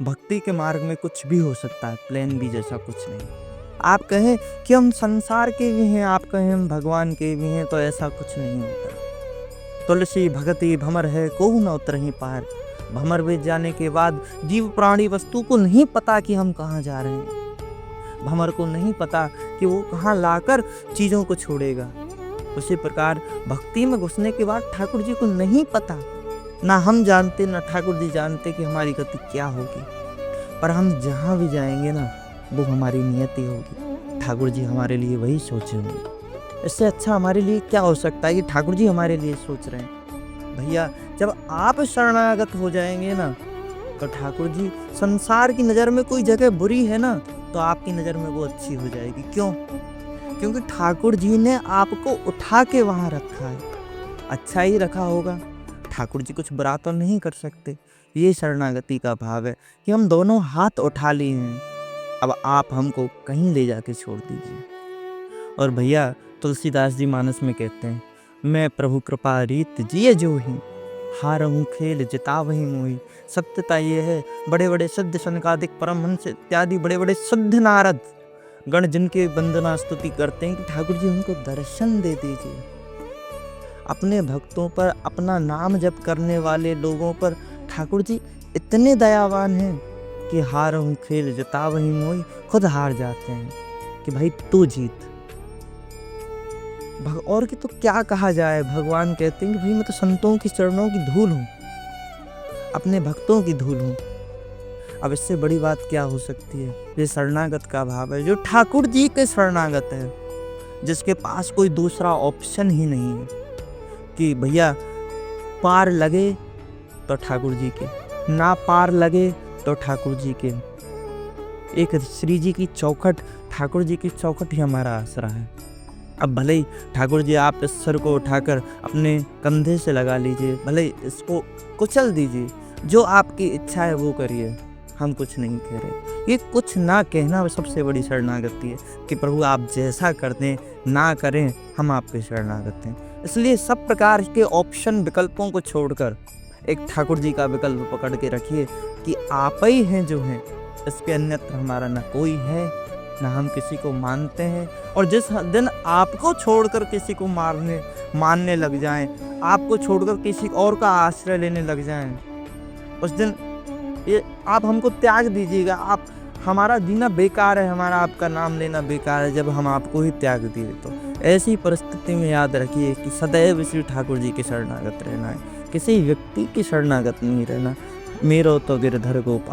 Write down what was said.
भक्ति के मार्ग में कुछ भी हो सकता है, प्लेन बी जैसा कुछ नहीं। आप कहें कि हम संसार के भी हैं, आप कहें हम भगवान के भी हैं, तो ऐसा कुछ नहीं होता। तुलसी भगति भमर है कोहू न उतरहि पार। भमर बीत जाने के बाद जीव प्राणी वस्तु को नहीं पता कि हम कहाँ जा रहे हैं। भमर को नहीं पता कि वो कहाँ लाकर चीज़ों को छोड़ेगा। उसी प्रकार भक्ति में घुसने के बाद ठाकुर जी को नहीं पता, ना हम जानते ना ठाकुर जी जानते कि हमारी गति क्या होगी। पर हम जहाँ भी जाएंगे ना, वो हमारी नियति होगी। ठाकुर जी हमारे लिए वही सोचे होंगे। इससे अच्छा हमारे लिए क्या हो सकता है कि ठाकुर जी हमारे लिए सोच रहे हैं। भैया जब आप शरणागत हो जाएंगे ना, तो ठाकुर जी संसार की नज़र में कोई जगह बुरी है ना, तो आपकी नज़र में वो अच्छी हो जाएगी। क्यों? क्योंकि ठाकुर जी ने आपको उठा के वहाँ रखा है, अच्छा ही रखा होगा। ठाकुर जी कुछ बुरा तो नहीं कर सकते। ये शरणागति का भाव है कि हम दोनों हाथ उठा लिए हैं, अब आप हमको कहीं ले जाके छोड़ दीजिए। और भैया तुलसीदास जी मानस में कहते हैं, मैं प्रभु कृपा रीत जिये जो ही, हारहूँ खेल जितावही मोही। सत्यता ये है, बड़े बड़े सिद्ध सनकादिक परमहंस इत्यादि बड़े बड़े शुद्ध नारद गण जिनके वंदना स्तुति करते हैं कि ठाकुर जी हमको दर्शन दे दीजिए। अपने भक्तों पर, अपना नाम जप करने वाले लोगों पर ठाकुर जी इतने दयावान हैं कि हारहूँ खेल जितावही मोही, खुद हार जाते हैं कि भाई तू जीत। और कि तो क्या कहा जाए, भगवान कहते हैं कि भाई मैं तो संतों की चरणों की धूल हूँ, अपने भक्तों की धूल हूँ। अब इससे बड़ी बात क्या हो सकती है। ये शरणागत का भाव है, जो ठाकुर जी के शरणागत है, जिसके पास कोई दूसरा ऑप्शन ही नहीं है कि भैया पार लगे तो ठाकुर जी के, ना पार लगे तो ठाकुर जी के। एक श्री जी की चौखट, ठाकुर जी की चौखट ही हमारा आसरा है। अब भले ही ठाकुर जी आप इस सर को उठाकर अपने कंधे से लगा लीजिए, भले इसको कुचल दीजिए, जो आपकी इच्छा है वो करिए, हम कुछ नहीं कह रहे। ये कुछ ना कहना सबसे बड़ी शरणागति है कि प्रभु आप जैसा कर दें, ना करें, हम आपके शरणागत हैं। इसलिए सब प्रकार के ऑप्शन विकल्पों को छोड़कर एक ठाकुर जी का विकल्प पकड़ के रखिए कि आप ही हैं जो हैं, इसके अन्यत्र हमारा ना कोई है, ना हम किसी को मानते हैं। और जिस दिन आपको छोड़कर किसी को मानने लग जाएं, आपको छोड़कर किसी और का आश्रय लेने लग जाएं, उस दिन ये आप हमको त्याग दीजिएगा। आप हमारा जीना बेकार है, हमारा आपका नाम लेना बेकार है जब हम आपको ही त्याग दिए। तो ऐसी परिस्थिति में याद रखिए कि सदैव श्री ठाकुर जी के शरणागत रहना है, किसी व्यक्ति के शरणागत नहीं रहना। मेरो तो गिरधर गोपाल।